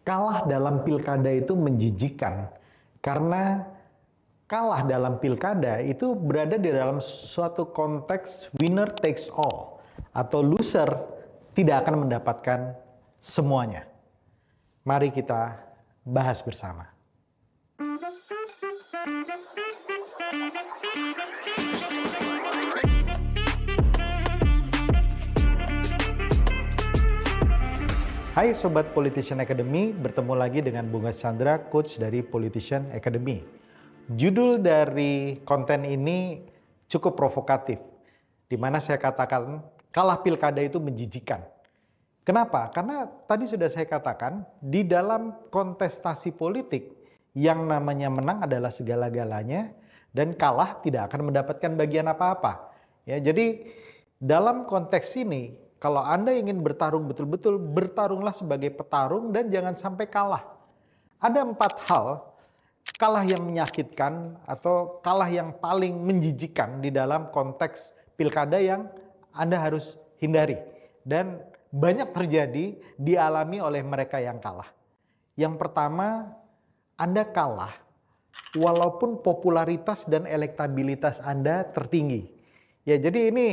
Kalah dalam pilkada itu menjijikan, karena kalah dalam pilkada itu berada di dalam suatu konteks winner takes all, atau loser tidak akan mendapatkan semuanya. Mari kita bahas bersama. Hai Sobat Politician Academy, bertemu lagi dengan Bunga Chandra, Coach dari Politician Academy. Judul dari konten ini cukup provokatif, di mana saya katakan kalah pilkada itu menjijikan. Kenapa? Karena tadi sudah saya katakan, di dalam kontestasi politik, yang namanya menang adalah segala-galanya, dan kalah tidak akan mendapatkan bagian apa-apa. Ya, jadi dalam konteks ini, kalau Anda ingin bertarung betul-betul, bertarunglah sebagai petarung dan jangan sampai kalah. Ada 4 hal kalah yang menyakitkan atau kalah yang paling menjijikan di dalam konteks pilkada yang Anda harus hindari. Dan banyak terjadi dialami oleh mereka yang kalah. Yang pertama, Anda kalah walaupun popularitas dan elektabilitas Anda tertinggi. Ya, jadi ini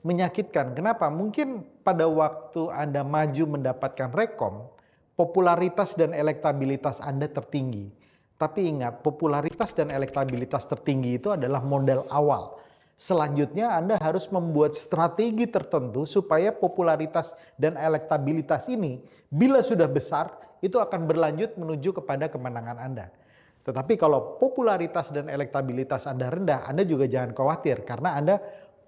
menyakitkan. Kenapa? Mungkin pada waktu Anda maju mendapatkan rekom, popularitas dan elektabilitas Anda tertinggi. Tapi ingat, popularitas dan elektabilitas tertinggi itu adalah modal awal. Selanjutnya Anda harus membuat strategi tertentu supaya popularitas dan elektabilitas ini, bila sudah besar, itu akan berlanjut menuju kepada kemenangan Anda. Tetapi kalau popularitas dan elektabilitas Anda rendah, Anda juga jangan khawatir karena Anda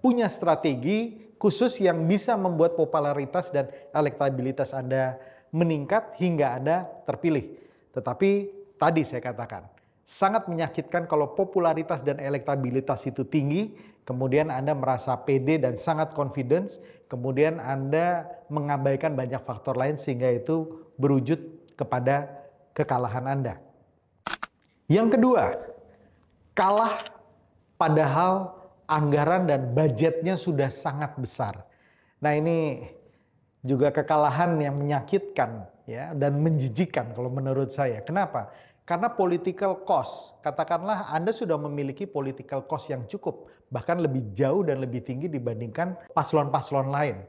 punya strategi khusus yang bisa membuat popularitas dan elektabilitas Anda meningkat hingga Anda terpilih. Tetapi tadi saya katakan, sangat menyakitkan kalau popularitas dan elektabilitas itu tinggi, kemudian Anda merasa pede dan sangat confidence, kemudian Anda mengabaikan banyak faktor lain sehingga itu berwujud kepada kekalahan Anda. Yang kedua, kalah padahal anggaran dan budgetnya sudah sangat besar. Nah, ini juga kekalahan yang menyakitkan ya dan menjijikan kalau menurut saya. Kenapa? Karena political cost, katakanlah Anda sudah memiliki political cost yang cukup, bahkan lebih jauh dan lebih tinggi dibandingkan paslon-paslon lain.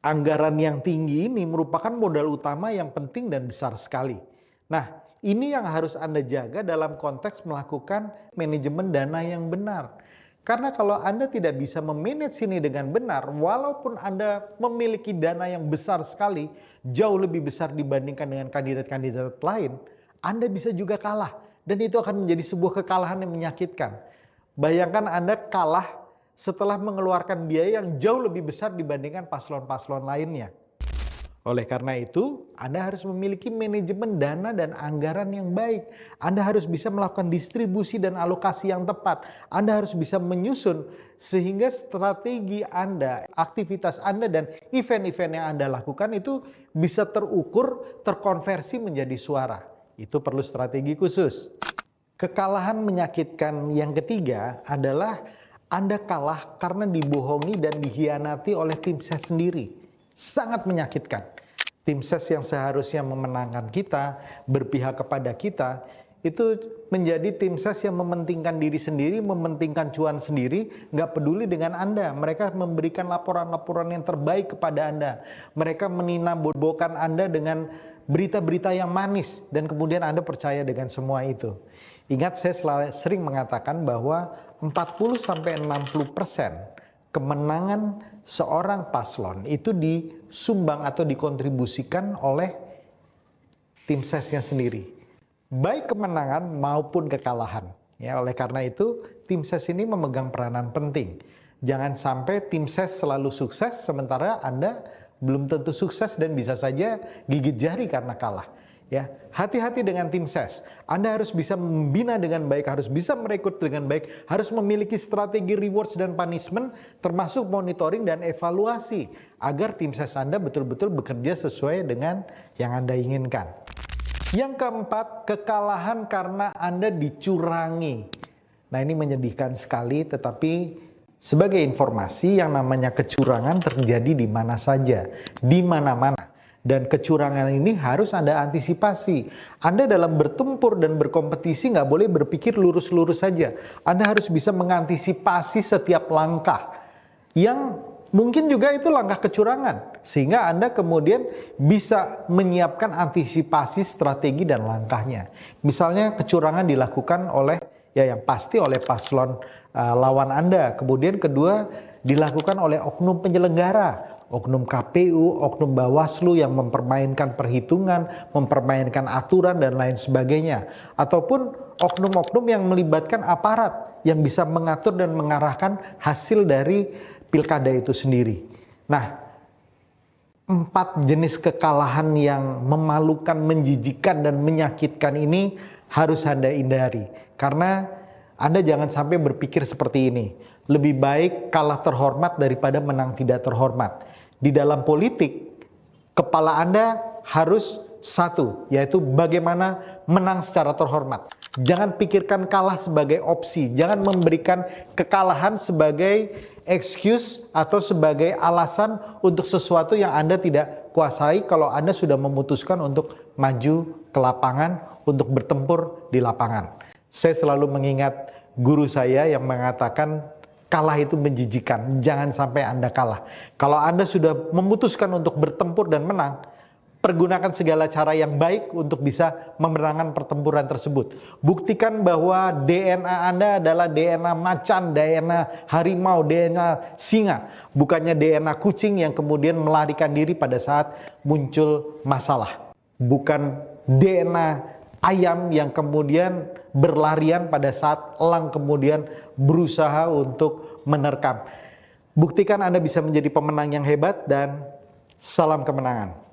Anggaran yang tinggi ini merupakan modal utama yang penting dan besar sekali. Nah, ini yang harus Anda jaga dalam konteks melakukan manajemen dana yang benar. Karena kalau Anda tidak bisa memanage ini dengan benar, walaupun Anda memiliki dana yang besar sekali, jauh lebih besar dibandingkan dengan kandidat-kandidat lain, Anda bisa juga kalah. Dan itu akan menjadi sebuah kekalahan yang menyakitkan. Bayangkan Anda kalah setelah mengeluarkan biaya yang jauh lebih besar dibandingkan paslon-paslon lainnya. Oleh karena itu, Anda harus memiliki manajemen dana dan anggaran yang baik. Anda harus bisa melakukan distribusi dan alokasi yang tepat. Anda harus bisa menyusun sehingga strategi Anda, aktivitas Anda, dan event-event yang Anda lakukan itu bisa terukur, terkonversi menjadi suara. Itu perlu strategi khusus. Kekalahan menyakitkan yang ketiga adalah Anda kalah karena dibohongi dan dikhianati oleh tim ses sendiri. Sangat menyakitkan. Tim ses yang seharusnya memenangkan kita, berpihak kepada kita, itu menjadi tim ses yang mementingkan diri sendiri, mementingkan cuan sendiri, nggak peduli dengan Anda. Mereka memberikan laporan-laporan yang terbaik kepada Anda. Mereka meninabobokan Anda dengan berita-berita yang manis, dan kemudian Anda percaya dengan semua itu. Ingat, saya sering mengatakan bahwa 40-60% kemenangan seorang paslon itu disumbang atau dikontribusikan oleh tim sesnya sendiri, baik kemenangan maupun kekalahan. Ya, oleh karena itu tim ses ini memegang peranan penting. Jangan sampai tim ses selalu sukses sementara Anda belum tentu sukses dan bisa saja gigit jari karena kalah. Ya, hati-hati dengan tim ses. Anda harus bisa membina dengan baik, harus bisa merekrut dengan baik, harus memiliki strategi rewards dan punishment, termasuk monitoring dan evaluasi, agar tim ses Anda betul-betul bekerja sesuai dengan yang Anda inginkan. Yang keempat, kekalahan karena Anda dicurangi. Nah, ini menyedihkan sekali, tetapi sebagai informasi, yang namanya kecurangan terjadi di mana saja, di mana-mana. Dan kecurangan ini harus Anda antisipasi. Anda dalam bertempur dan berkompetisi nggak boleh berpikir lurus-lurus saja. Anda harus bisa mengantisipasi setiap langkah. Yang mungkin juga itu langkah kecurangan. Sehingga Anda kemudian bisa menyiapkan antisipasi strategi dan langkahnya. Misalnya kecurangan dilakukan oleh, ya yang pasti oleh paslon lawan Anda. Kemudian kedua, dilakukan oleh oknum penyelenggara. Oknum KPU, oknum Bawaslu yang mempermainkan perhitungan, mempermainkan aturan dan lain sebagainya. Ataupun oknum-oknum yang melibatkan aparat yang bisa mengatur dan mengarahkan hasil dari pilkada itu sendiri. Nah, 4 jenis kekalahan yang memalukan, menjijikan dan menyakitkan ini harus Anda hindari. Karena Anda jangan sampai berpikir seperti ini. Lebih baik kalah terhormat daripada menang tidak terhormat. Di dalam politik, kepala Anda harus satu, yaitu bagaimana menang secara terhormat. Jangan pikirkan kalah sebagai opsi, jangan memberikan kekalahan sebagai excuse atau sebagai alasan untuk sesuatu yang Anda tidak kuasai kalau Anda sudah memutuskan untuk maju ke lapangan, untuk bertempur di lapangan. Saya selalu mengingat guru saya yang mengatakan, kalah itu menjijikan, jangan sampai Anda kalah. Kalau Anda sudah memutuskan untuk bertempur dan menang, pergunakan segala cara yang baik untuk bisa memenangkan pertempuran tersebut. Buktikan bahwa DNA Anda adalah DNA macan, DNA harimau, DNA singa. Bukannya DNA kucing yang kemudian melarikan diri pada saat muncul masalah. Bukan DNA ayam yang kemudian berlarian pada saat elang kemudian berusaha untuk menerkam. Buktikan Anda bisa menjadi pemenang yang hebat dan salam kemenangan.